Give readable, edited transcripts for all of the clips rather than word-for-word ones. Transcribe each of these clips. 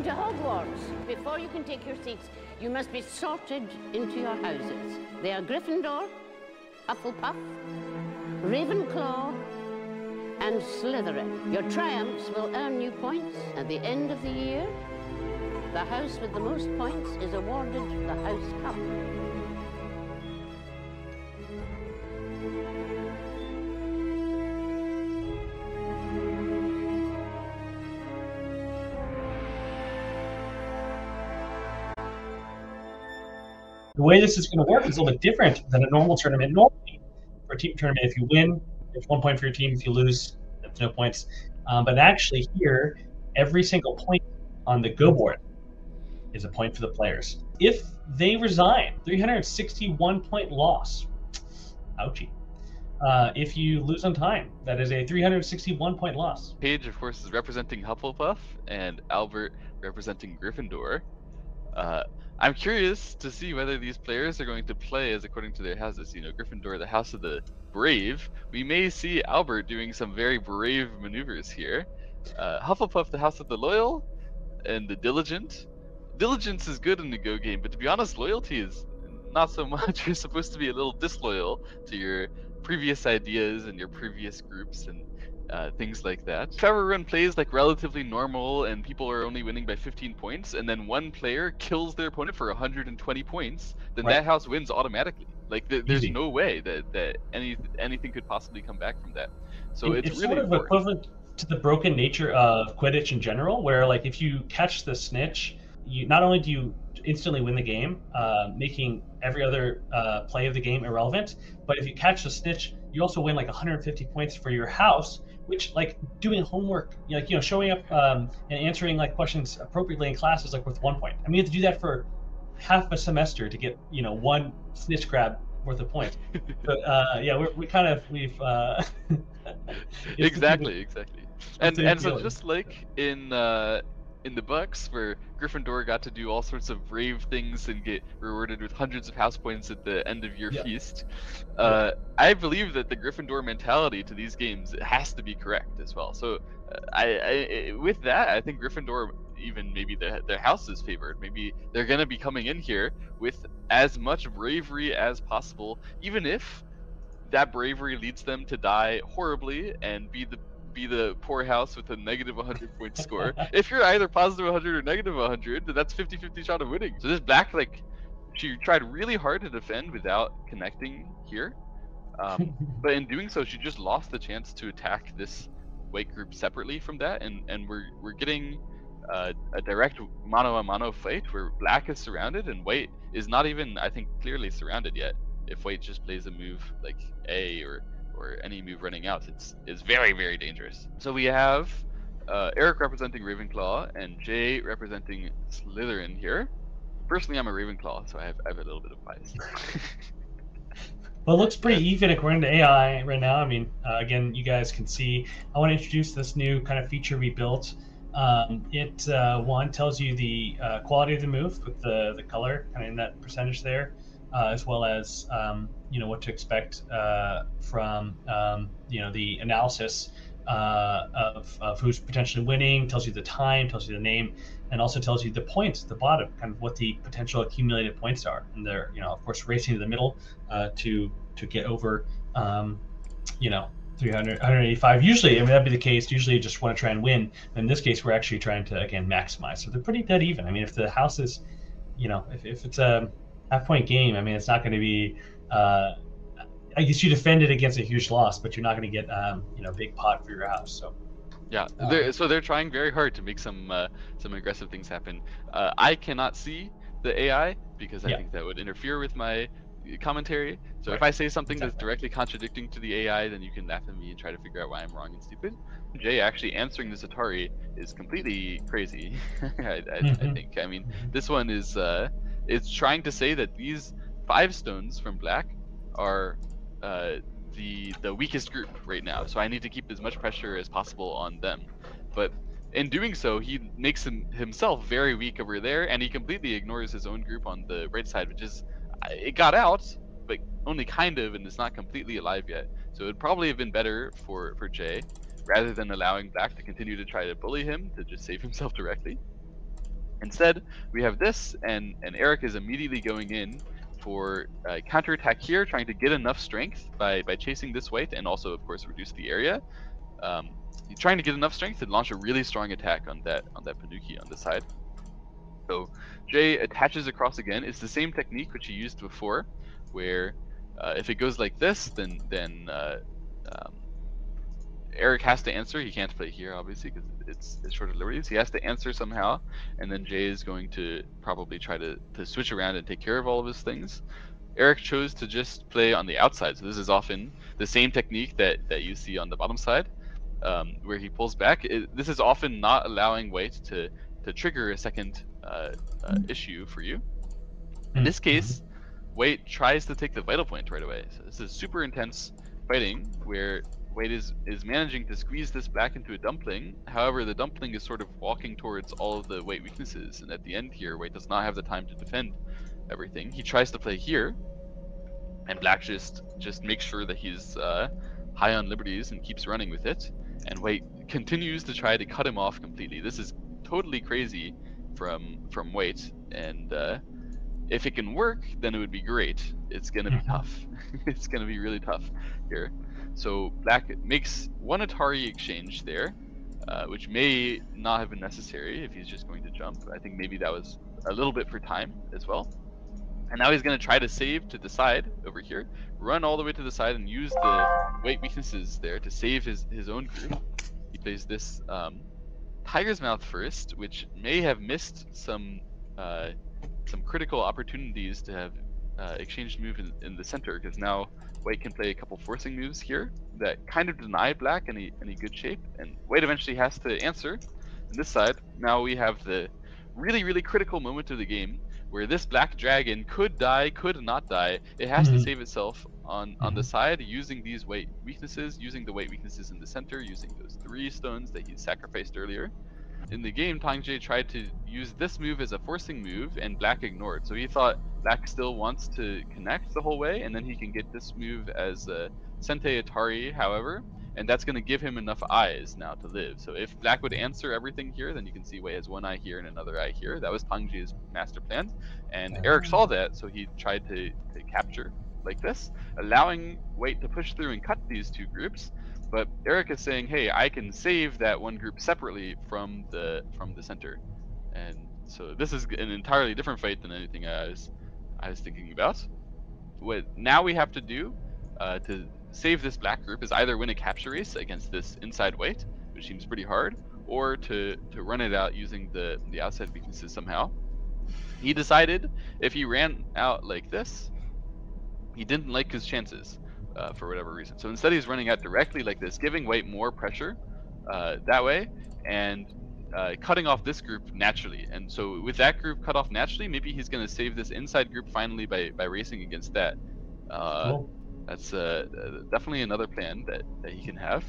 to Hogwarts. Before you can take your seats, you must be sorted into your houses. They are Gryffindor, Hufflepuff, Ravenclaw, and Slytherin. Your triumphs will earn you points. At the end of the year, the house with the most points is awarded the House Cup. The way this is going to work is a little bit different than a normal tournament. Normally, for a team tournament, if you win, it's 1 point for your team. If you lose, it's no points. But actually here, every single point on the go board is a point for the players. If they resign, 361-point loss. Ouchie. If you lose on time, that is a 361-point loss. Paige, of course, is representing Hufflepuff, and Albert representing Gryffindor. I'm curious to see whether these players are going to play as according to their houses. You know, Gryffindor, the house of the brave. We may see Albert doing some very brave maneuvers here. Hufflepuff, the house of the loyal and the diligent. Diligence is good in the Go game, but to be honest, loyalty is not so much. You're supposed to be a little disloyal to your previous ideas and your previous groups and things like that. If everyone plays like relatively normal and people are only winning by 15 points, and then one player kills their opponent for 120 points, then that house wins automatically. Like there's no way that anything could possibly come back from that. So it's really sort of equivalent to the broken nature of Quidditch in general, where like if you catch the snitch, you not only do you instantly win the game, making every other play of the game irrelevant, but if you catch the snitch, you also win like 150 points for your house, which like doing homework, like, you know, showing up and answering like questions appropriately in class is like worth 1 point. I mean, you have to do that for half a semester to get, you know, one snitch grab worth a point. But yeah, we've exactly. And so just like in the books where Gryffindor got to do all sorts of brave things and get rewarded with hundreds of house points at the end of your feast, I believe that the Gryffindor mentality to these games has to be correct as well. So I with that, I think Gryffindor, even maybe their house is favored. Maybe they're going to be coming in here with as much bravery as possible, even if that bravery leads them to die horribly and be the poor house with a negative 100 point score. If you're either positive 100 or negative 100, then that's 50-50 shot of winning. So this Black, like, she tried really hard to defend without connecting here, but in doing so, she just lost the chance to attack this white group separately from that, and we're getting a direct mano-a-mano fight where Black is surrounded and White is not even, I think, clearly surrounded yet. If White just plays a move like A or any move running out, it's very, very dangerous. So we have Eric representing Ravenclaw and Jay representing Slytherin here. Personally, I'm a Ravenclaw, so I have a little bit of bias. Well, it looks pretty even according to AI right now. I mean, again, you guys can see. I want to introduce this new kind of feature we built. It one tells you the quality of the move with the color kind of in that percentage there, as well as you know, what to expect from you know, the analysis of who's potentially winning. Tells you the time, tells you the name, and also tells you the points at the bottom, kind of what the potential accumulated points are. And they're, you know, of course, racing to the middle to get over you know, 300, 185. Usually, I mean, that'd be the case. Usually you just want to try and win. In this case, we're actually trying to, again, maximize. So they're pretty dead even. I mean, if the house is, you know, if it's a half-point game, I mean, it's not going to be, I guess you defend it against a huge loss, but you're not going to get, you know, a big pot for your house. So. Yeah, so they're trying very hard to make some aggressive things happen. I cannot see the AI because I think that would interfere with my commentary. So if I say something that's directly contradicting to the AI, then you can laugh at me and try to figure out why I'm wrong and stupid. Jay actually answering this Atari is completely crazy. I think. I mean, this one is it's trying to say that these 5 stones from Black are the weakest group right now, so I need to keep as much pressure as possible on them. But in doing so, he makes himself very weak over there, and he completely ignores his own group on the right side, which is, it got out, but only kind of, and it's not completely alive yet. So it would probably have been better for Jay, rather than allowing Black to continue to try to bully him, to just save himself directly. Instead, we have this, and Eric is immediately going in for counterattack here, trying to get enough strength by chasing this white, and also, of course, reduce the area. He's trying to get enough strength to launch a really strong attack on that Panuki on the side. So Jay attaches across again. It's the same technique which he used before, where if it goes like this, then Eric has to answer. He can't play here, obviously, because it's short of liberties. He has to answer somehow, and then Jay is going to probably try to switch around and take care of all of his things. Eric chose to just play on the outside, so this is often the same technique that you see on the bottom side, where he pulls back. This is often not allowing white to trigger a second issue for you. In this case, white tries to take the vital point right away. So this is super intense fighting, where white is managing to squeeze this black into a dumpling. However, the dumpling is sort of walking towards all of the white weaknesses, and at the end here, white does not have the time to defend everything. He tries to play here, and black just makes sure that he's high on liberties and keeps running with it, and white continues to try to cut him off completely. This is totally crazy from white, and if it can work, then it would be great. It's gonna be tough. It's gonna be really tough here. So black makes one Atari exchange there, which may not have been necessary if he's just going to jump. I think maybe that was a little bit for time as well. And now he's going to try to save to the side over here, run all the way to the side and use the white weaknesses there to save his own group. He plays this Tiger's Mouth first, which may have missed some critical opportunities to have exchanged move in the center, because now white can play a couple forcing moves here that kind of deny black any good shape, and white eventually has to answer. On this side, now we have the really critical moment of the game where this black dragon could die, could not die. It has to save itself on the side using these white weaknesses, using the white weaknesses in the center, using those 3 stones that he sacrificed earlier. In the game, Tangjie tried to use this move as a forcing move, and black ignored. So he thought black still wants to connect the whole way, and then he can get this move as a Sente Atari, however, and that's going to give him enough eyes now to live. So if black would answer everything here, then you can see white has 1 eye here and another eye here. That was Tangjie's master plan, and Eric saw that, so he tried to capture like this, allowing white to push through and cut these 2 groups. But Eric is saying, hey, I can save that one group separately from the center, and so this is an entirely different fight than anything I was thinking about. What now we have to do to save this black group is either win a capture race against this inside white, which seems pretty hard, or to run it out using the outside weaknesses somehow. He decided if he ran out like this, he didn't like his chances. For whatever reason. So instead he's running out directly like this, giving white more pressure that way, and cutting off this group naturally. And so with that group cut off naturally, maybe he's going to save this inside group finally by racing against that. Cool. That's definitely another plan that he can have.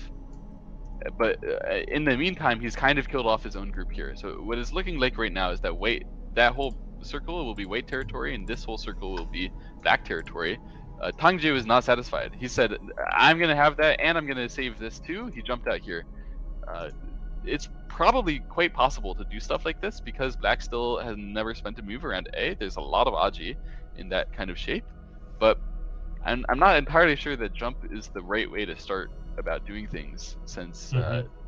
But in the meantime, he's kind of killed off his own group here. So what it's looking like right now is that that whole circle will be white territory, and this whole circle will be black territory. Tangjie was not satisfied. He said, I'm going to have that, and I'm going to save this too. He jumped out here. It's probably quite possible to do stuff like this because black still has never spent a move around A. There's a lot of Aji in that kind of shape. But I'm not entirely sure that jump is the right way to start about doing things, since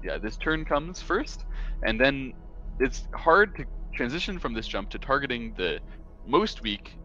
this turn comes first, and then it's hard to transition from this jump to targeting the most weak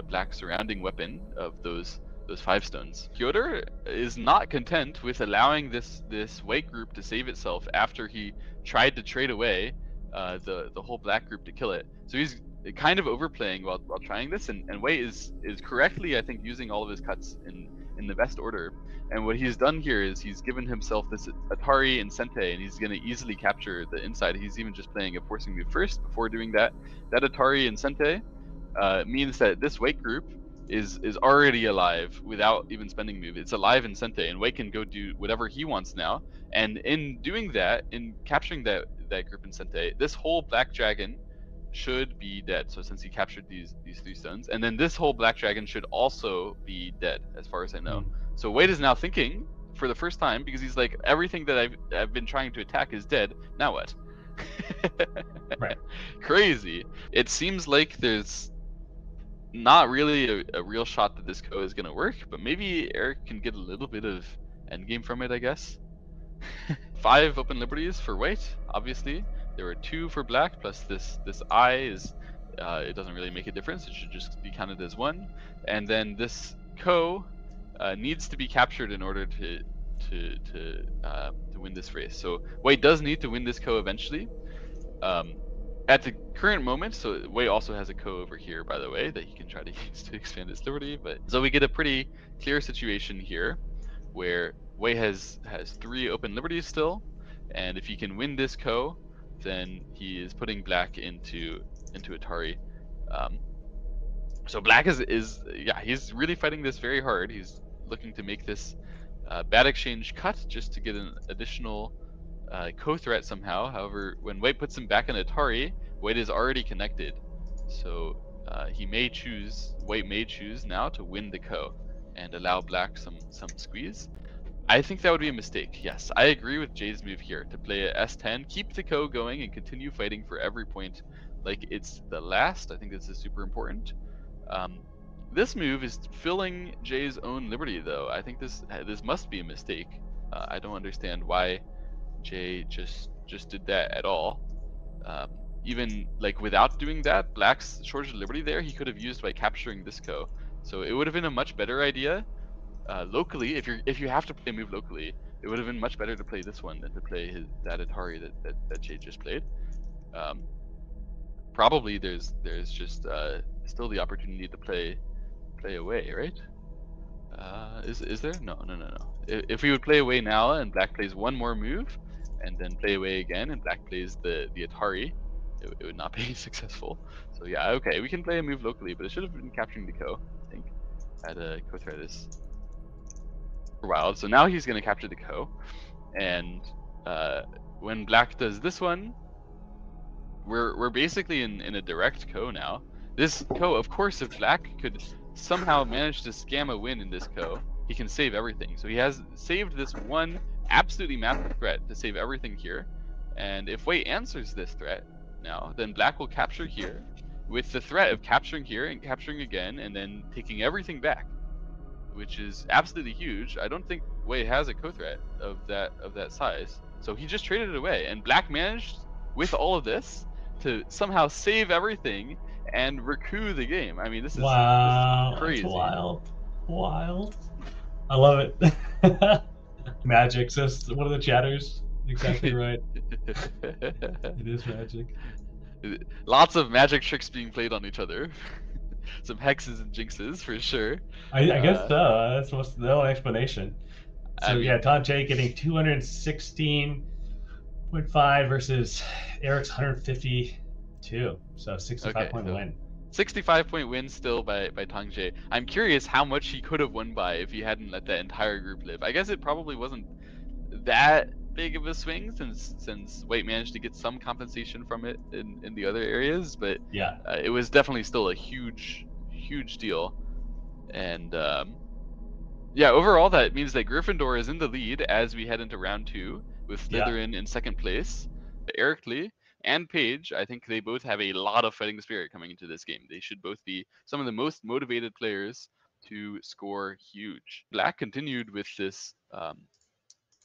black surrounding weapon of those 5 stones. Pyotr is not content with allowing this white group to save itself after he tried to trade away the whole black group to kill it. So he's kind of overplaying while trying this, and white is correctly, I think, using all of his cuts in the best order. And what he's done here is he's given himself this Atari and Sente, and he's going to easily capture the inside. He's even just playing a forcing move first before doing that. That Atari and Sente means that this white group is already alive without even spending move. It's alive in Sente, and white can go do whatever he wants now. And in doing that, in capturing that group in Sente, this whole black dragon should be dead. So since he captured these 3 stones, and then this whole black dragon should also be dead, as far as I know. So white is now thinking for the first time, because he's like, everything that I've been trying to attack is dead. Now what? Right. crazy. It seems like there's not really a real shot that this co is going to work, but maybe Eric can get a little bit of endgame from it, I guess. 5 open liberties for white, obviously. There were 2 for black, plus this I is, it doesn't really make a difference. It should just be counted as 1. And then this co needs to be captured in order to win this race. So white does need to win this co eventually. At the current moment, so Wei also has a co over here, by the way, that he can try to use to expand his liberty. But so we get a pretty clear situation here, where Wei has 3 open liberties still, and if he can win this co, then he is putting black into Atari. So black is yeah, he's really fighting this very hard. He's looking to make this bad exchange cut just to get an additional co-threat somehow. However, when White puts him back in Atari, White is already connected, so White may choose now to win the co and allow black some squeeze. I think that would be a mistake. Yes, I agree with Jay's move here to play a S10, keep the co going, and continue fighting for every point like it's the last. I think this is super important. This move is filling Jay's own liberty, though. I think this must be a mistake. I don't understand why Jay just did that at all. Even like without doing that, black's shortage of liberty there he could have used by capturing this co. So it would have been a much better idea locally. If you have to play a move locally, it would have been much better to play this one than to play that Atari that Jay just played. Probably there's just still the opportunity to play away, right? Is there? No. If we would play away now and black plays one more move, and then play away again, and black plays the Atari, it would not be successful. So yeah, okay, we can play a move locally, but it should have been capturing the co. I think had a co-threat is wild. So now he's going to capture the co, and when black does this one, we're basically in a direct co now. This co, of course, if black could somehow manage to scam a win in this co, he can save everything. So he has saved this one absolutely massive threat to save everything here. And if White answers this threat now, then black will capture here with the threat of capturing here and capturing again and then taking everything back, which is absolutely huge. I don't think White has a co-threat of that size. So he just traded it away, and black managed with all of this to somehow save everything and recoup the game. I mean, this is crazy. That's wild. I love it. Magic says one of the chatters. Exactly right. It is magic. Lots of magic tricks being played on each other. Some hexes and jinxes for sure. I guess so. That's the only explanation. So yeah, Tom J getting 216.5 versus Eric's 152. So 65-point win. 65-point win still by Tong Jae. I'm curious how much he could have won by if he hadn't let that entire group live. I guess it probably wasn't that big of a swing since White managed to get some compensation from it in the other areas, but yeah, it was definitely still a huge deal. And yeah, overall that means that Gryffindor is in the lead as we head into round 2 with Slytherin in second place. Eric Lee and Paige, I think they both have a lot of fighting spirit coming into this game. They should both be some of the most motivated players to score huge. Black continued with this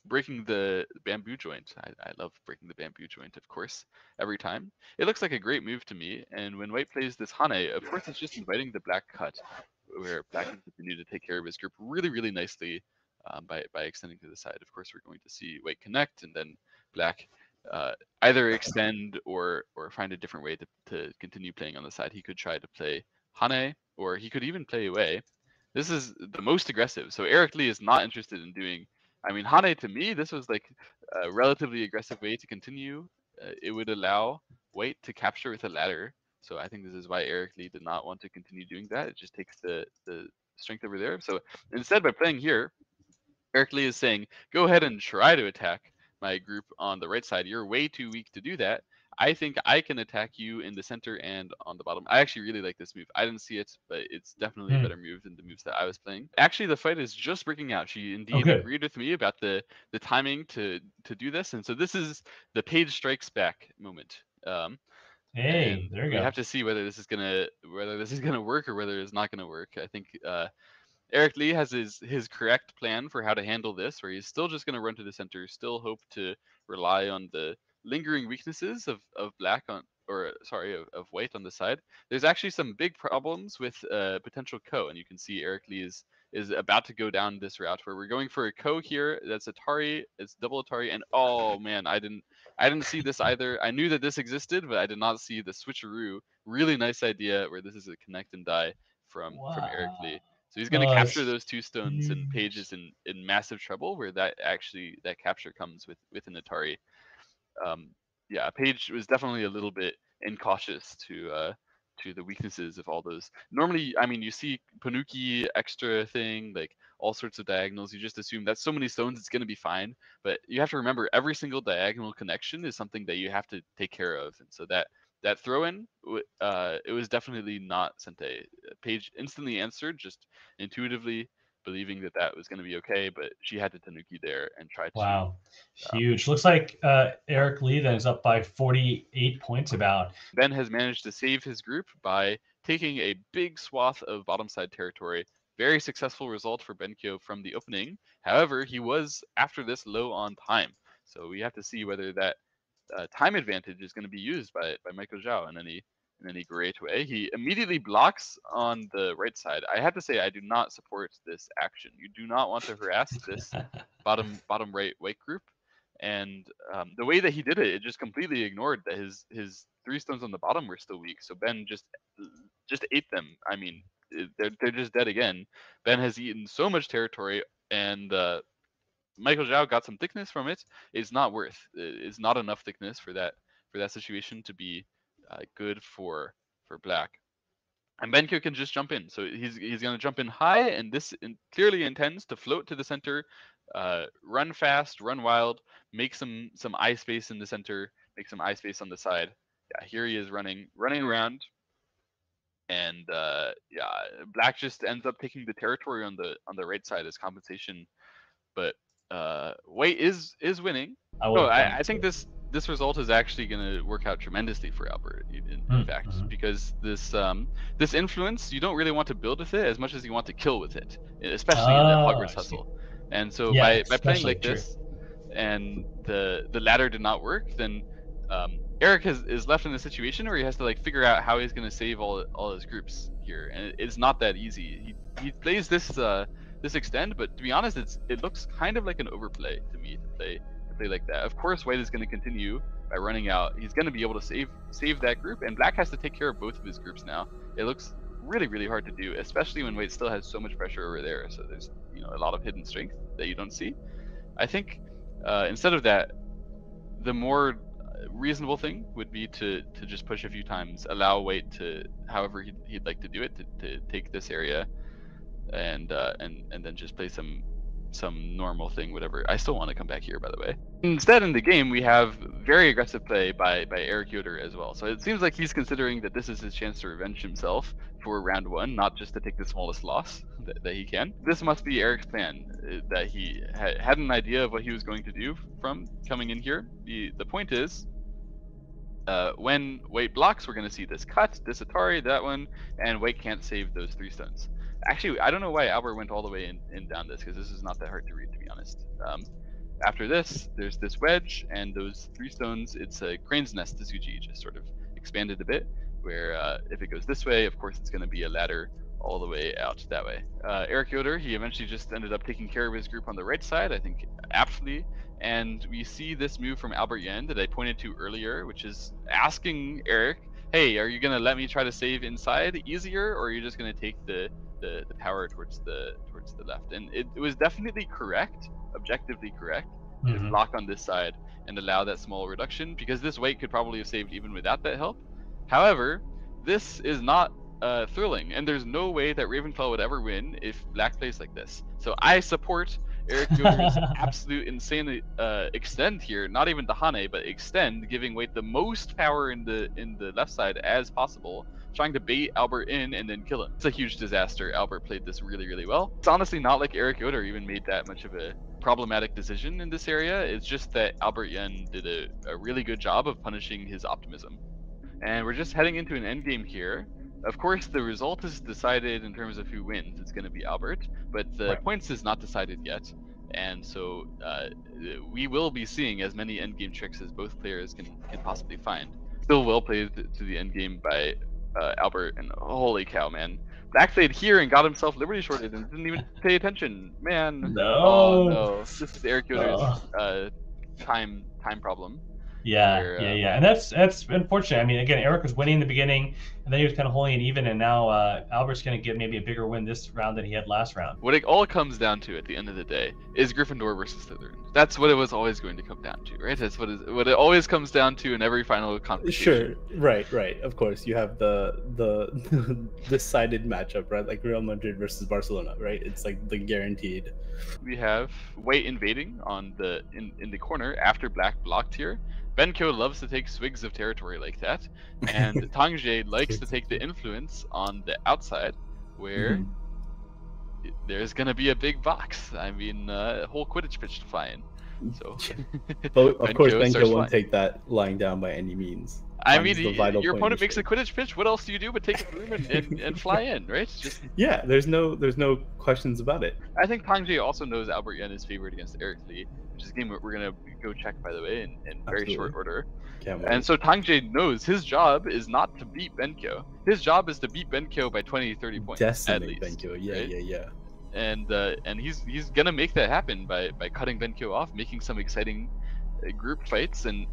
breaking the bamboo joint. I love breaking the bamboo joint, of course, every time. It looks like a great move to me, and when White plays this Hane, of course it's just inviting the black cut, where black can continue to take care of his group really nicely by extending to the side. Of course, we're going to see White connect, and then black either extend or find a different way to continue playing on the side. He could try to play Hane, or he could even play away. This is the most aggressive. So Eric Lee is not interested in doing, I mean, Hane to me, this was like a relatively aggressive way to continue. It would allow White to capture with a ladder. So I think this is why Eric Lee did not want to continue doing that. It just takes the strength over there. So instead, by playing here, Eric Lee is saying, go ahead and try to attack my group on the right side. You're way too weak to do that. I think I can attack you in the center and on the bottom. I actually really like this move. I didn't see it, but it's definitely a better move than the moves that I was playing. Actually, the fight is just breaking out. She indeed agreed with me about the timing to do this. And so this is the Paige strikes back moment. Hey, and there you we go. have to see whether this is gonna work or whether it's not gonna work. I think Eric Lee has his correct plan for how to handle this, where he's still just going to run to the center, still hope to rely on the lingering weaknesses of black on, or sorry, of white on the side. There's actually some big problems with potential ko, and you can see Eric Lee is about to go down this route where we're going for a ko here. That's Atari, it's double Atari, and oh man, I didn't see this either. I knew that this existed, but I did not see the switcheroo. Really nice idea where this is a connect and die from Eric Wow. Lee. So he's going to Oh, capture that's those 2 stones, and Paige huge. is in massive trouble where that capture comes with an Atari. Yeah, Paige was definitely a little bit incautious to the weaknesses of all those. Normally, I mean, you see Panuki extra thing, like all sorts of diagonals. You just assume that's so many stones, it's going to be fine. But you have to remember every single diagonal connection is something that you have to take care of. And so that throw in, it was definitely not Sente. Paige instantly answered, just intuitively believing that that was going to be okay, but she had to Tanuki there and try to. Wow, huge. Looks like Eric Lee then is up by 48 points about. Ben has managed to save his group by taking a big swath of bottom side territory. Very successful result for Benkyo from the opening. However, he was after this low on time, so we have to see whether that time advantage is going to be used by Michael Zhao in any great way. He immediately blocks on the right side. I have to say I do not support this action. You do not want to harass this bottom right white group. And the way that he did it, it just completely ignored that his 3 stones on the bottom were still weak. So Ben just ate them. I mean, they're just dead again. Ben has eaten so much territory, and Michael Zhao got some thickness from it. It's not worth. It's not enough thickness for that situation to be good for black. And Benkyo can just jump in. So he's going to jump in high, and this clearly intends to float to the center, run fast, run wild, make some eye space in the center, make some eye space on the side. Yeah, here he is running around, and yeah, black just ends up taking the territory on the right side as compensation, but white is winning. I think this result is actually going to work out tremendously for Albert, in fact, because this influence, you don't really want to build with it as much as you want to kill with it, especially in the Hogwarts Hustle. And so by playing like this, and the ladder did not work, then Eric is left in a situation where he has to like figure out how he's going to save all his groups here, and it's not that easy. He plays this extend, but to be honest, it looks kind of like an overplay to me to play like that. Of course, white is going to continue by running out. He's going to be able to save that group, and black has to take care of both of his groups now. It looks really hard to do, especially when white still has so much pressure over there. So there's a lot of hidden strength that you don't see. I think instead of that, the more reasonable thing would be to just push a few times, allow white to however he'd like to do it to take this area, and then just play some normal thing, whatever. I still want to come back here, by the way. Instead, in the game, we have very aggressive play by Eric Yoder as well. So it seems like he's considering that this is his chance to revenge himself for round 1, not just to take the smallest loss that he can. This must be Eric's plan, that he had an idea of what he was going to do from coming in here. The point is, when white blocks, we're going to see this cut, this Atari, that one, and white can't save those 3 stones. Actually, I don't know why Albert went all the way in down this, because this is not that hard to read, to be honest. After this, there's this wedge, and those 3 stones, it's a crane's nest Tsuji, just sort of expanded a bit, where if it goes this way, of course it's going to be a ladder all the way out that way. Eric Yoder, he eventually just ended up taking care of his group on the right side, I think aptly, and we see this move from Albert Yen that I pointed to earlier, which is asking Eric, hey, are you going to let me try to save inside easier, or are you just going to take the power towards the left? And it was definitely correct, objectively correct, to block on this side and allow that small reduction, because this white could probably have saved even without that help. However, this is not thrilling, and there's no way that Ravenclaw would ever win if black plays like this. So I support Eric Yoder's absolute insane extend here, not even Dahane, but extend, giving white the most power in the left side as possible, trying to bait Albert in and then kill him. It's a huge disaster. Albert played this really well. It's honestly not like Eric Yoder even made that much of a problematic decision in this area. It's just that Albert Yen did a really good job of punishing his optimism. And we're just heading into an endgame here. Of course, the result is decided in terms of who wins. It's going to be Albert, but the points is not decided yet. And so we will be seeing as many endgame tricks as both players can possibly find. Still well played to the endgame by Albert, and holy cow, man. Black played here and got himself Liberty shorted and didn't even pay attention. Man. No. Oh no. This is Eric Yoder's time problem. Yeah, where, and that's unfortunate. I mean, again, Eric was winning in the beginning, and then he was kind of holding it even, and now Albert's going to get maybe a bigger win this round than he had last round. What it all comes down to at the end of the day is Gryffindor versus Slytherin. That's what it was always going to come down to, right? That's what it always comes down to in every final competition. Sure, right. Of course, you have the decided matchup, right? Like Real Madrid versus Barcelona, right? It's like the guaranteed. We have White invading on in the corner after Black blocked here. Benko loves to take swigs of territory like that, and Tangje likes to take the influence on the outside, where there's gonna be a big box. I mean, a whole Quidditch pitch to fly in. So, but of course, Benko won't take that lying down by any means. I mean, your opponent makes a Quidditch pitch. What else do you do but take a broom and fly in, right? Just there's no questions about it. I think Tangje also knows Albert Yen is favored against Eric Lee, which is a game we're gonna go check, by the way, in very short order. And so Tangje knows his job is not to beat Benko. His job is to beat Benko by 20-30 points. Decimate at least, Benko, right? yeah. And he's gonna make that happen by cutting Benko off, making some exciting group fights, and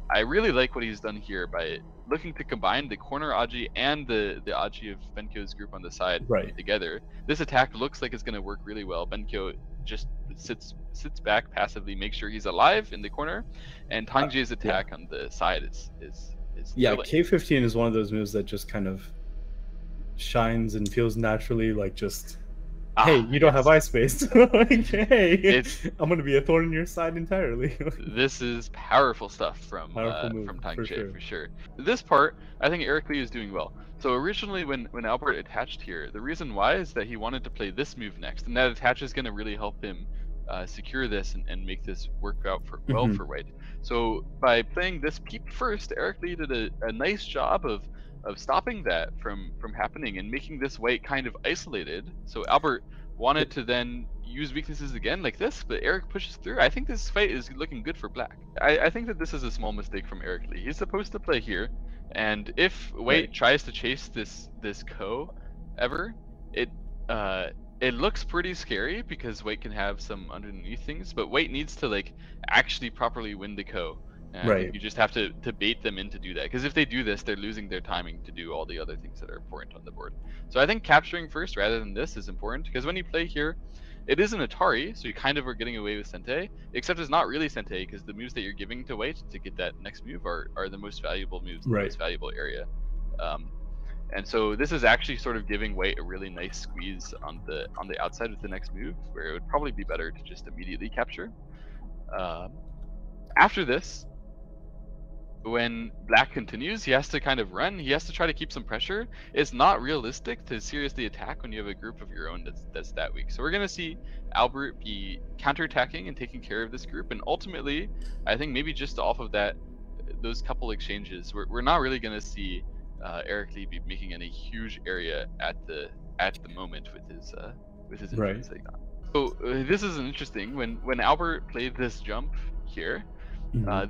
I really like what he's done here by looking to combine the corner Aji and the Aji of Benko's group on the side together. This attack looks like it's going to work really well. Benko just sits back passively, makes sure he's alive in the corner, and Tangje's attack on the side is thrilling. K15 is one of those moves that just kind of shines and feels naturally like just hey, you don't have eye space. Like, hey, I'm gonna be a thorn in your side entirely. This is powerful stuff from Tangje for sure. This part, I think Eric Lee is doing well. So originally, when Albert attached here, the reason why is that he wanted to play this move next, and that attach is gonna really help him secure this and make this work out well for White. So by playing this peep first, Eric Lee did a nice job of stopping that from happening and making this White kind of isolated. So Albert wanted to then use weaknesses again like this, but Eric pushes through. I think this fight is looking good for Black. I think that this is a small mistake from Eric Lee. He's supposed to play here, and if White tries to chase this ko ever, it looks pretty scary because White can have some underneath things, but White needs to like actually properly win the ko. And you just have to bait them in to do that, because if they do this, they're losing their timing to do all the other things that are important on the board. So I think capturing first rather than this is important, because when you play here, it is an Atari, so you kind of are getting away with Sente, except it's not really Sente, because the moves that you're giving to White to get that next move are the most valuable moves in the most valuable area. And so this is actually sort of giving White a really nice squeeze on the outside with the next move, where it would probably be better to just immediately capture. After this, when Black continues, he has to kind of run. He has to try to keep some pressure. It's not realistic to seriously attack when you have a group of your own that's that weak. So we're going to see Albert be counterattacking and taking care of this group. And ultimately, I think maybe just off of those couple exchanges, we're not really going to see Eric Lee be making any huge area at the moment with his influence like that. So this is interesting. When Albert played this jump here,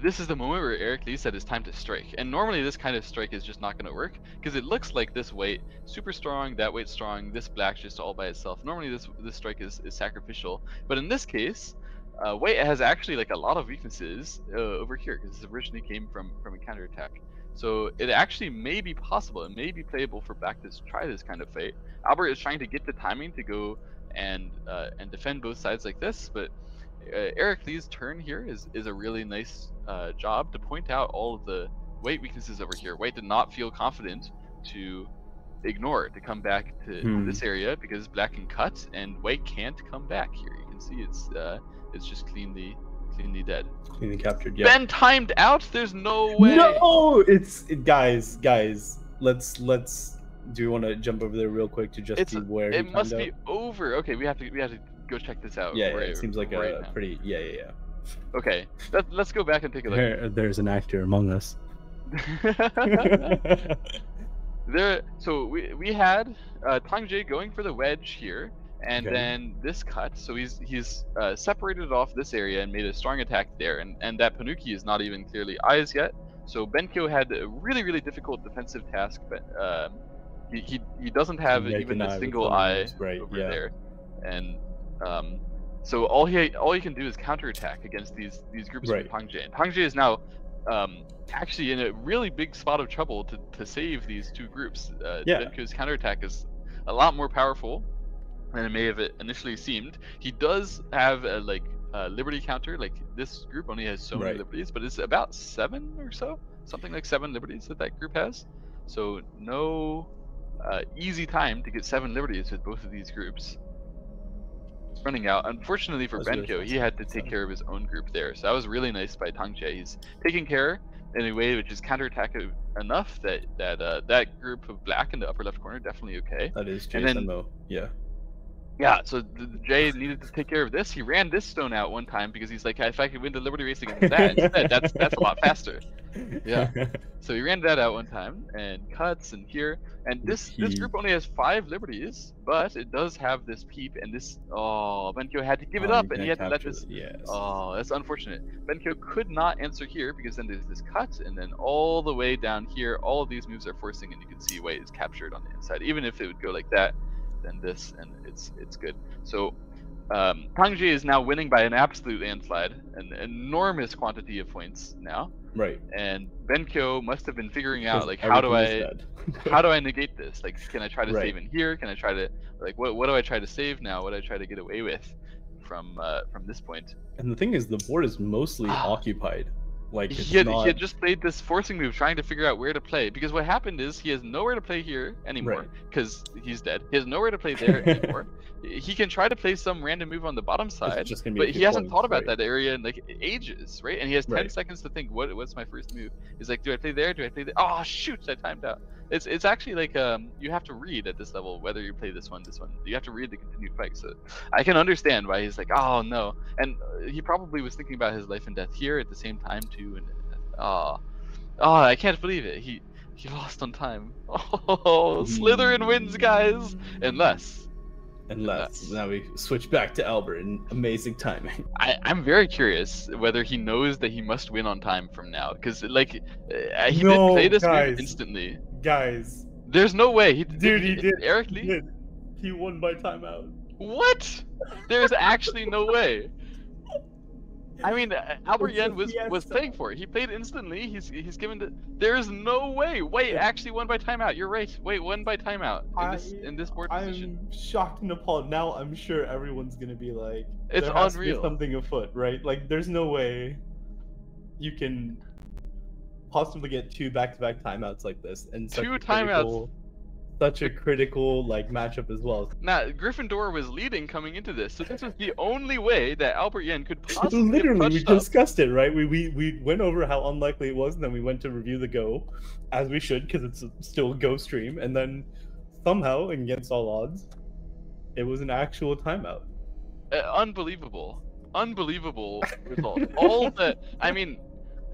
this is the moment where Eric Lee said it's time to strike. And normally this kind of strike is just not going to work, because it looks like this White super strong, that White strong, this Black just all by itself. Normally this strike is sacrificial, but in this case, White has actually like a lot of weaknesses over here, because this originally came from a counterattack. So it actually may be possible, it may be playable for Black to try this kind of fight. Albert is trying to get the timing to go and defend both sides like this, but Eric Lee's turn here is a really nice job to point out all of the White weaknesses over here. White did not feel confident to ignore, to come back to this area, because Black can cut and White can't come back here. You can see it's just cleanly dead. Cleanly captured, Ben timed out? There's no way! No! Guys, let's do you want to jump over there real quick to just see where it must be over. Okay, we have to go check this out. Yeah, it seems like a pretty yeah. Okay, let's go back and take a look. There's an actor among us. So we had Tang Jie going for the wedge here, and Okay. then this cut. So he's separated off this area and made a strong attack there, and that Panuki is not even clearly eyes yet. So Benkyo had a really difficult defensive task, but he doesn't have even a single eye over there, and so all he can do is counterattack against these groups from Tang Jie. And Tang Jie is now actually in a really big spot of trouble to save these two groups. Benkyo's counterattack is a lot more powerful than it may have initially seemed. He does have a liberty counter. Like, this group only has so many liberties, but it's about 7 or so, something like 7 liberties that group has. So no easy time to get 7 liberties with both of these groups. It's running out. Unfortunately for Benkyo, he had to take care of his own group there. So that was really nice by Tang Jie. He's taking care in a way which is counterattack enough that that group of black in the upper left corner definitely okay. That is Jason, though. Yeah, so Jay needed to take care of this. He ran this stone out one time because he's like, if I could win the Liberty Race against that instead, that's a lot faster. Yeah. So he ran that out one time and cuts and here. And this group only has 5 liberties, but it does have this peep and this. Oh, Benkyo had to give it up and he had to let this. Oh, that's unfortunate. Benkyo could not answer here because then there's this cut, and then all the way down here, all of these moves are forcing, and you can see White is captured on the inside. Even if it would go like that, then this, and it's good. So Tang Jie is now winning by an absolute landslide, an enormous quantity of points now. Right. And Benkyo must have been figuring out, like, how do I negate this? Like, can I try to save in here? Can I try to, like, what do I try to save now? What do I try to get away with from this point? And the thing is, the board is mostly occupied. Like, he had just played this forcing move, trying to figure out where to play. Because what happened is he has nowhere to play here anymore, because he's dead. He has nowhere to play there anymore. He can try to play some random move on the bottom side, but he hasn't thought about that area in like ages, right? And he has 10 seconds to think, what's my first move? He's like, do I play there? Do I play there? Oh shoot! I timed out. It's actually like you have to read at this level whether you play this one. You have to read the continued fight. So I can understand why he's like, oh no. And he probably was thinking about his life and death here at the same time too. And I can't believe it. He lost on time. Oh, Slytherin wins, guys. Unless now we switch back to Albert in amazing timing. I'm very curious whether he knows that he must win on time from now, because like he did play this move instantly. Guys, there's no way he did. Eric Lee? He won by timeout. What? There's actually no way. I mean, Albert Yen was playing for it. He played instantly. He's given the. There's no way. Wait, actually won by timeout. You're right. Wait, won by timeout in this board position. I'm shocked and appalled. Now I'm sure everyone's gonna be like, it's there has unreal. to be something afoot, right? Like, there's no way you can possibly get 2 back-to-back timeouts like this, and such a critical like matchup as well. Now, Gryffindor was leading coming into this, so this was the only way that Albert Yen could possibly we discussed it, right? We went over how unlikely it was, and then we went to review the Go, as we should, because it's still a Go stream, and then somehow, against all odds, it was an actual timeout. Unbelievable result. All the, I mean,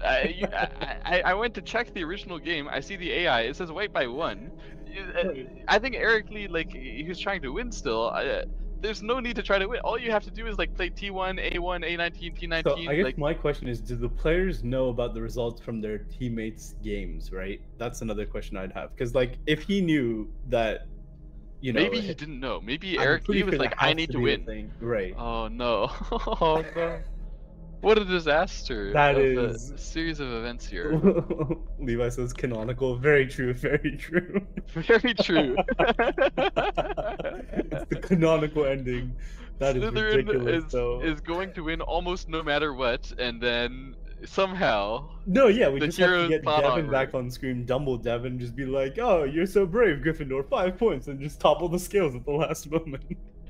I went to check the original game. I see the AI. It says White by 1. I think Eric Lee, like, he was trying to win still. There's no need to try to win. All you have to do is like play T1, A1, A19, T19. So I guess my question is, do the players know about the results from their teammates' games, right? That's another question I'd have. Because, like, if he knew that, you know... Maybe he didn't know. Maybe Eric Lee was like, I need to win. Right. Oh, no. Oh, no. What a disaster. That is a series of events here. Levi says canonical. Very true, very true. Very true. It's the canonical ending. That Slytherin is ridiculous, is going to win almost no matter what, and then somehow... No, yeah, we just have to get Devin back on screen, dumble Devin, just be like, oh, you're so brave, Gryffindor, 5 points, and just topple the scales at the last moment.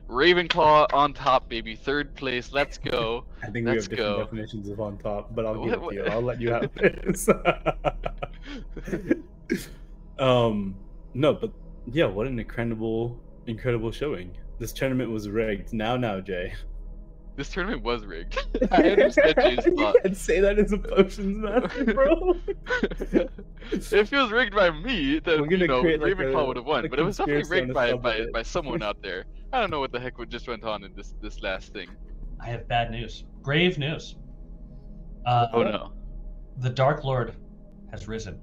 Ravenclaw on top, baby. 3rd place. Let's go. I think we have different definitions of on top, but I'll give it to you. I'll let you have this. No, but yeah, what an incredible showing. This tournament was rigged. Now, Jay. This tournament was rigged. I understand Jay's thought. And say that as a potions master, bro. It feels rigged by me that Ravenclaw would have won, but it was definitely rigged by someone out there. I don't know what the heck just went on in this last thing. I have bad news. Grave news. Oh no. The Dark Lord has risen.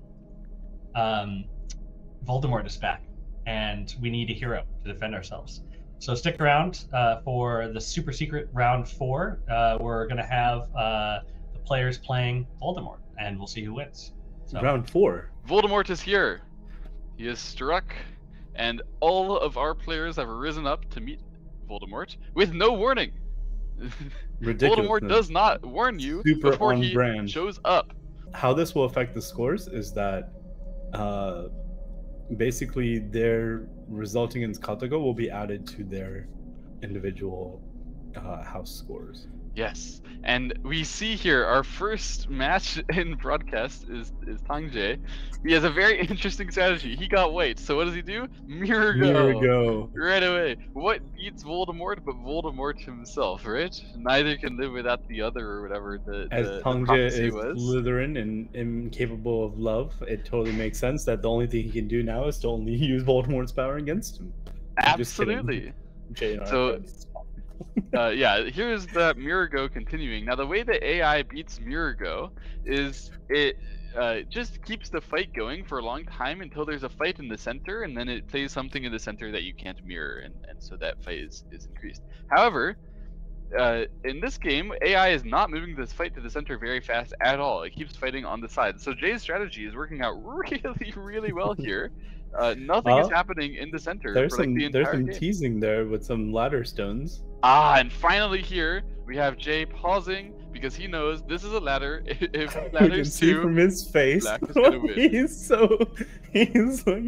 Voldemort is back, and we need a hero to defend ourselves. So stick around for the super secret round 4. We're going to have the players playing Voldemort, and we'll see who wins. So. Round 4? Voldemort is here. He is struck, and all of our players have risen up to meet Voldemort with no warning. Voldemort does not warn you before he shows up. How this will affect the scores is that basically their resulting in Katago will be added to their individual house scores. Yes, and we see here our first match in broadcast is Tangjae. He has a very interesting strategy. He got white, so what does he do? Mirror go. Right away. What beats Voldemort but Voldemort himself, right? Neither can live without the other, or whatever As Tangjae is Slytherin and incapable of love, it totally makes sense that the only thing he can do now is to only use Voldemort's power against him. Absolutely. So yeah, here's the Mirror Go continuing. Now the way the AI beats Mirror Go is it just keeps the fight going for a long time until there's a fight in the center, and then it plays something in the center that you can't mirror, and so that fight is increased. However, in this game, AI is not moving this fight to the center very fast at all. It keeps fighting on the side. So Jay's strategy is working out really, really well here. Nothing is happening in the center. There's for, like, there's some teasing there with some ladder stones. And finally here we have Jay pausing because he knows this is a ladder. If ladders can see from his face, Black is gonna win. he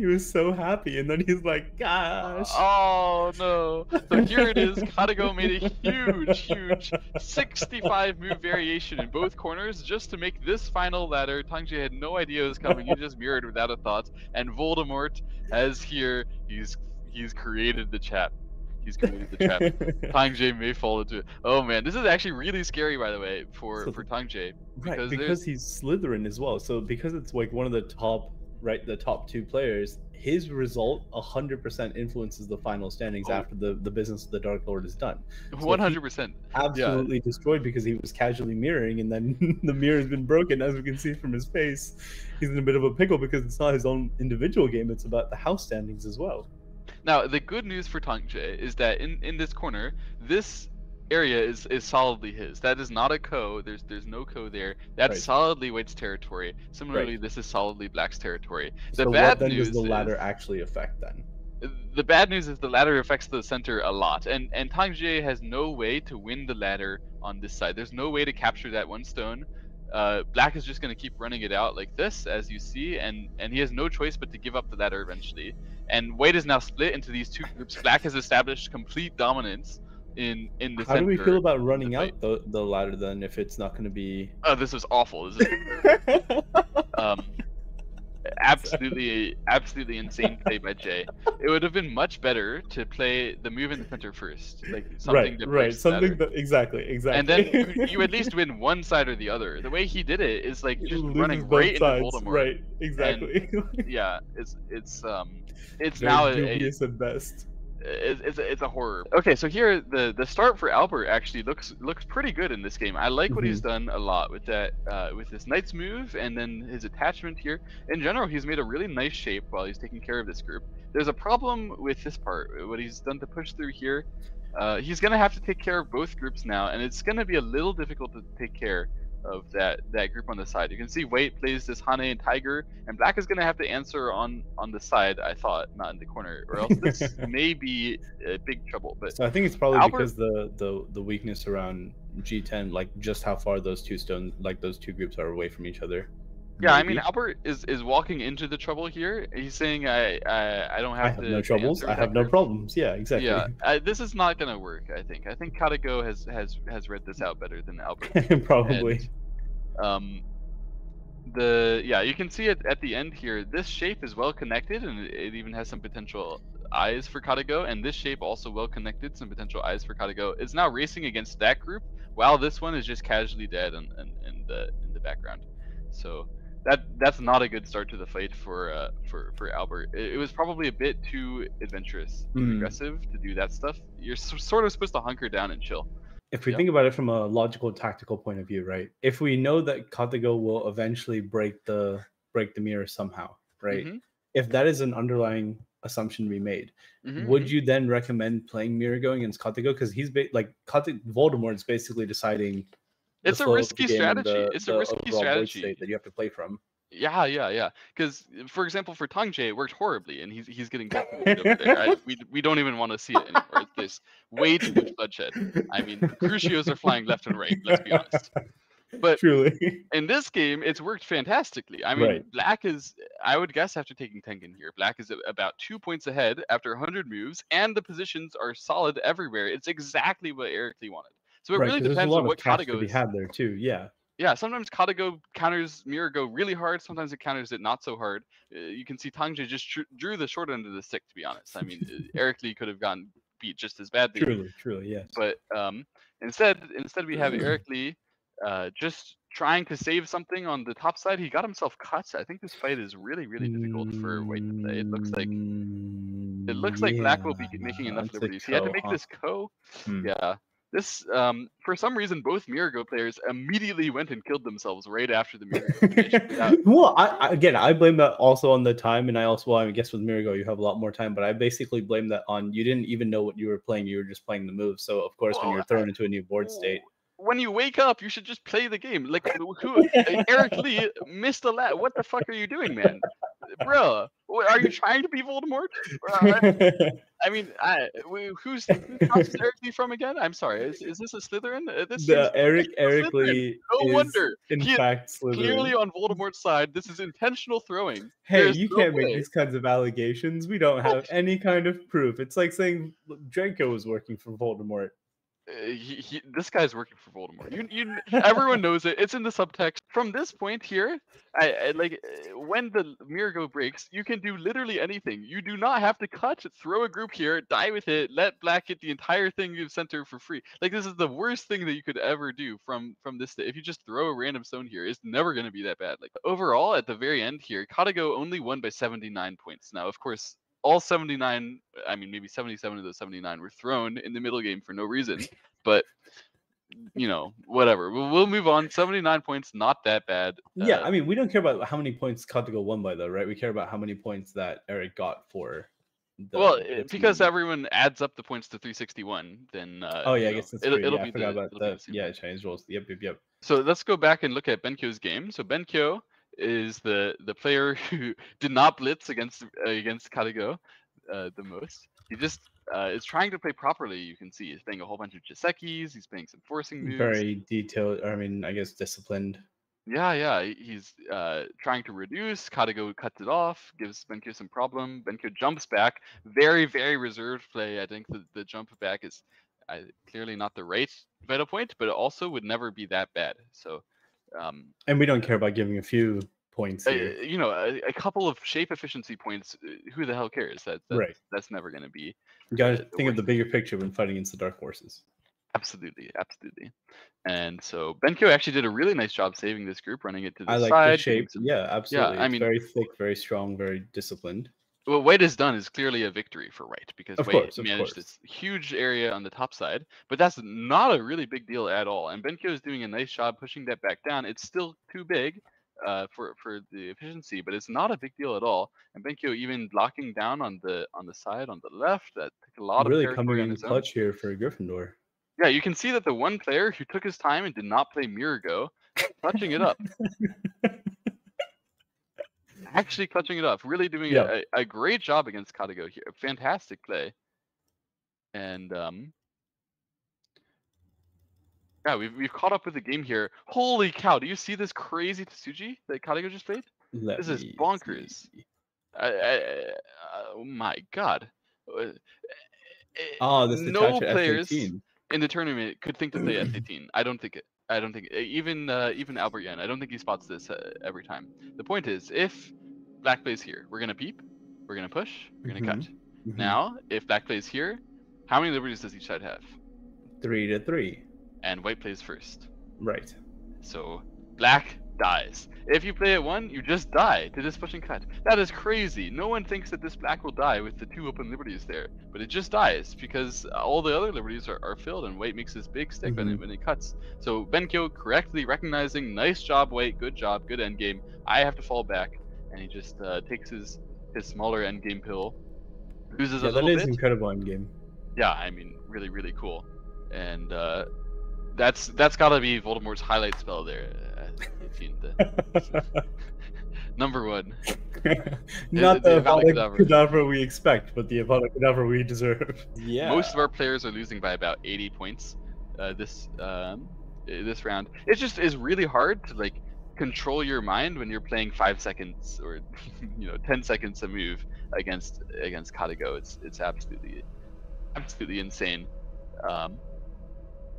was so happy, and then he's like, "Gosh!" Oh no! So here it is. Katago made a huge 65 move variation in both corners just to make this final ladder. Tangjae had no idea it was coming. He just mirrored without a thought. And Voldemort, as here, he's created the trap. He's created the trap. Tangjae may fall into it. Oh man, this is actually really scary, by the way, for Tangjae. Because he's Slytherin as well. So because it's like one of the top 2 players, his result 100% influences the final standings after the business of the Dark Lord is done. 100%. Absolutely destroyed because he was casually mirroring, and then the mirror has been broken, as we can see from his face. He's in a bit of a pickle because it's not his own individual game; it's about the house standings as well. Now, the good news for Tangjae is that in this corner, this area is solidly his. That is not a co. There's no co there. That's solidly White's territory. Similarly, this is solidly Black's territory. The bad news does the ladder actually affect then? The bad news is the ladder affects the center a lot, and Tangjae has no way to win the ladder on this side. There's no way to capture that one stone. Black is just going to keep running it out like this, as you see, and he has no choice but to give up the ladder eventually. And White is now split into these 2 groups. Black has established complete dominance in the center. How do we feel about running out the ladder then, if it's not going to be... Oh, this was awful. This is... absolutely insane play by Jay. It would have been much better to play the move in the center first, like something exactly. And then you at least win one side or the other. The way he did it is like just running right into Voldemort. Right, exactly. And, yeah, it's very now dubious at best. It's a horror. Okay, so here the start for Albert actually looks pretty good in this game. I like what he's done a lot with that with this Knight's move and then his attachment here. In general, he's made a really nice shape while he's taking care of this group. There's a problem with this part. What he's done to push through here, he's gonna have to take care of both groups now, and it's gonna be a little difficult to take care of that group on the side. You can see White plays this Hane and Tiger, and Black is going to have to answer on the side, I thought, not in the corner, or else this may be big trouble. But so I think it's probably because the weakness around G10, like just how far those 2 stones, like those 2 groups are away from each other. Yeah, I mean, Albert is walking into the trouble here. He's saying, I don't have to. No troubles. I have no problems. Yeah, exactly. Yeah, this is not gonna work. I think Katago has read this out better than Albert. Probably. And, you can see it at the end here. This shape is well connected, and it even has some potential eyes for Katago, and this shape also well connected, some potential eyes for Katago, is now racing against that group, while this one is just casually dead in the background. So that's not a good start to the fight for Albert. It was probably a bit too adventurous and aggressive to do that stuff. You're sort of supposed to hunker down and chill. If we think about it from a logical, tactical point of view, right? If we know that Katago will eventually break the mirror somehow, right? If that is an underlying assumption we made, would you then recommend playing mirror going against Katago? Because he's Voldemort is basically deciding. It's a risky strategy. It's a risky strategy state that you have to play from. Yeah. Because, for example, for Tangjae, it worked horribly, and he's getting decimated over there. We don't even want to see it anymore. There's way too much bloodshed. I mean, Crucios are flying left and right. Let's be honest. But truly, in this game, it's worked fantastically. I mean, Black is, I would guess, after taking Tengen here, Black is about 2 points ahead after 100 moves, and the positions are solid everywhere. It's exactly what Eric Lee wanted. So it really depends on what Katago is. Had there too, yeah. Yeah, sometimes Katago counters Mirago really hard. Sometimes it counters it not so hard. You can see Tangjae just drew the short end of the stick, to be honest. I mean, Eric Lee could have gotten beat just as badly. Truly, yes. But instead we have Eric Lee just trying to save something on the top side. He got himself cut. I think this fight is really, really difficult for White to play. It looks like Black will be making enough liberties. He had to make this ko. Yeah. This, for some reason, both Mirago players immediately went and killed themselves right after the Mirago finish. Well, I blame that also on the time, and I guess with Mirago you have a lot more time, but I basically blame that on you didn't even know what you were playing. You were just playing the moves. So of course, when you're thrown into a new board state, when you wake up, you should just play the game. Like, Eric Lee missed a lot. What the fuck are you doing, man? Bro, are you trying to be Voldemort? I mean, who's Eric Lee from again? I'm sorry. Is this a Slytherin? Eric Lee. No wonder. In fact, Slytherin. Clearly on Voldemort's side. This is intentional throwing. Hey, you can't make these kinds of allegations. We don't have any kind of proof. It's like saying Draco was working for Voldemort. This guy's working for Voldemort. Everyone knows it. It's in the subtext. From this point here, I like when the Mirago breaks, you can do literally anything. You do not have to cut, throw a group here, die with it, let Black get the entire thing you've sent her for free. Like, this is the worst thing that you could ever do from this. If you just throw a random stone here, it's never going to be that bad. Like, overall, at the very end here, Katago only won by 79 points. Now, of course, all 79, I mean, maybe 77 of those 79 were thrown in the middle game for no reason. But, you know, whatever. We'll move on. 79 points, not that bad. Yeah, I mean, we don't care about how many points Katago won by, though, right? We care about how many points that Eric got for. Because everyone adds up the points to 361, then. I guess that's true. It'll I be forgot about that. Yeah, Chinese rolls. Yep. So let's go back and look at Benkyo's game. So Benkyo is the player who did not blitz against Katago the most. He just is trying to play properly. You can see he's playing a whole bunch of Jisekis. He's playing some forcing moves. Very detailed. I mean, I guess disciplined. Yeah. He's trying to reduce. Katago cuts it off, gives Benkyo some problem. Benkyo jumps back. Very, very reserved play. I think the jump back is clearly not the right vital point, but it also would never be that bad. So. And we don't care about giving a few points here. A couple of shape efficiency points. Who the hell cares? That's never going to be. You got to think of the bigger picture when fighting against the dark forces. Absolutely. And so Benkyo actually did a really nice job saving this group, running it to the side. I like the shape. Yeah, absolutely. Yeah, I mean, very thick, very strong, very disciplined. What White has done is clearly a victory for White, because White managed this huge area on the top side, but that's not a really big deal at all. And Benkyo is doing a nice job pushing that back down. It's still too big for the efficiency, but it's not a big deal at all. And Benkyo even blocking down on the side on the left. That took a lot of really coming in clutch here for Gryffindor. Yeah, you can see that the one player who took his time and did not play Mirago, clutching it up. Actually clutching it up, really doing a great job against Katago here. Fantastic play. And yeah, we've caught up with the game here. Holy cow, do you see this crazy Tsuji that Katago just played? This is bonkers. Oh my god. No players in the tournament could think to play S18. I don't think it. Even Albert Yen, I don't think he spots this every time. The point is, if Black plays here, we're gonna peep, we're gonna push, we're gonna cut. Now, if black plays here, how many liberties does each side have? 3 to 3. And white plays first. Right. So black dies. If you play at 1, you just die to this pushing cut. That is crazy. No one thinks that this black will die with the 2 open liberties there, but it just dies because all the other liberties are filled, and white makes this big stick on it when it cuts. So Benkyo correctly recognizing, nice job, white, good job, good endgame. I have to fall back, and he just takes his smaller endgame pill, loses a little bit. That is incredible endgame. Yeah, I mean, really, really cool. And that's gotta be Voldemort's highlight spell there. Number 1. Not the Avada Kedavra we expect, but the Avada Kedavra we deserve. Yeah. Most of our players are losing by about 80 points this round. It just is really hard to like control your mind when you're playing 5 seconds or 10 seconds a move against Katago. It's absolutely insane.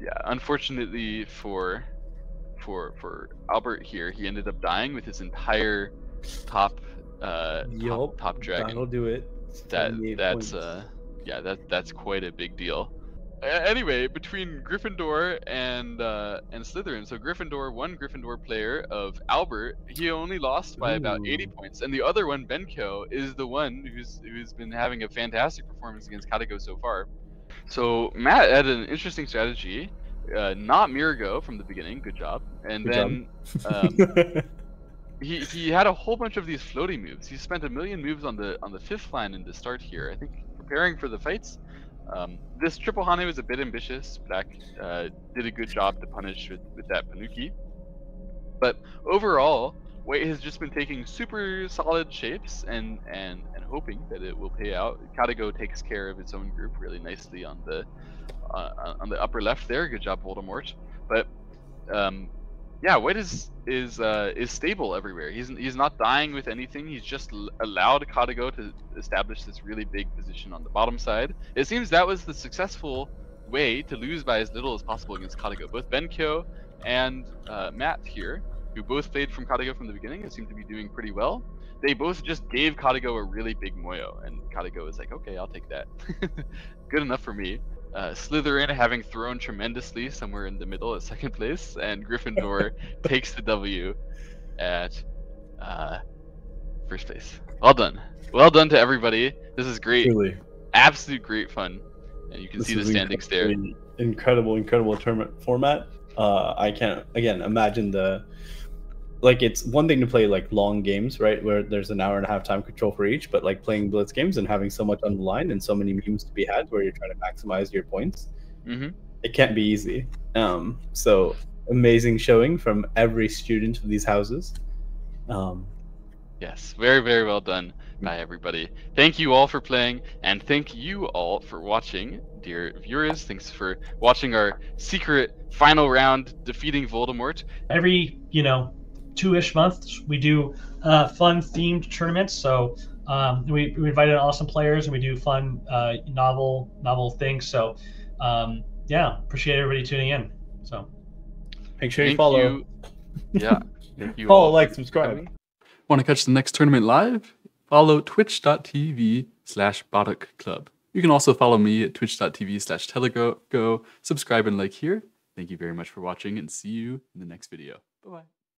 Yeah, unfortunately for Albert here, he ended up dying with his entire top dragon. That'll do it. That's quite a big deal. Anyway, between Gryffindor and Slytherin, so one Gryffindor player of Albert, he only lost by about 80 points, and the other one, Benkyo, is the one who's been having a fantastic performance against Katago so far. So Matt had an interesting strategy, not Mirago from the beginning, good job, and then he had a whole bunch of these floaty moves. He spent 1 million moves on the 5th line in the start here, I think, preparing for the fights. This triple Hane was a bit ambitious. Black did a good job to punish with that Panuki, but overall, white has just been taking super solid shapes and hoping that it will pay out. Katago takes care of its own group really nicely on the upper left there. Good job, Voldemort. But yeah, white is stable everywhere. He's not dying with anything. He's just allowed Katago to establish this really big position on the bottom side. It seems that was the successful way to lose by as little as possible against Katago. Both Benkyo and Matt here, who both played from Katago from the beginning and seem to be doing pretty well, they both just gave Katago a really big moyo, and Katago was like, okay, I'll take that. Good enough for me. Slytherin having thrown tremendously somewhere in the middle at 2nd place, and Gryffindor takes the W at 1st place. Well done. Well done to everybody. This is great. Really. Absolute great fun. And you can see the standings there. Incredible tournament format. I can't, again, imagine it's one thing to play like long games, right, where there's an hour and a half time control for each, but like playing blitz games and having so much on the line and so many memes to be had where you're trying to maximize your points, it can't be easy. So amazing showing from every student of these houses. Yes, very, very well done by everybody. Thank you all for playing, and thank you all for watching, dear viewers. Thanks for watching our secret final round defeating Voldemort. Every 2-ish months we do fun themed tournaments. So we invited awesome players and we do fun novel things. So yeah, appreciate everybody tuning in. So make sure you follow. Yeah. Thank you follow, like, subscribe. Want to catch the next tournament live? Follow twitch.tv/Baduk Club. You can also follow me at twitch.tv/Telegraph. Subscribe and like here. Thank you very much for watching, and see you in the next video. Bye-bye.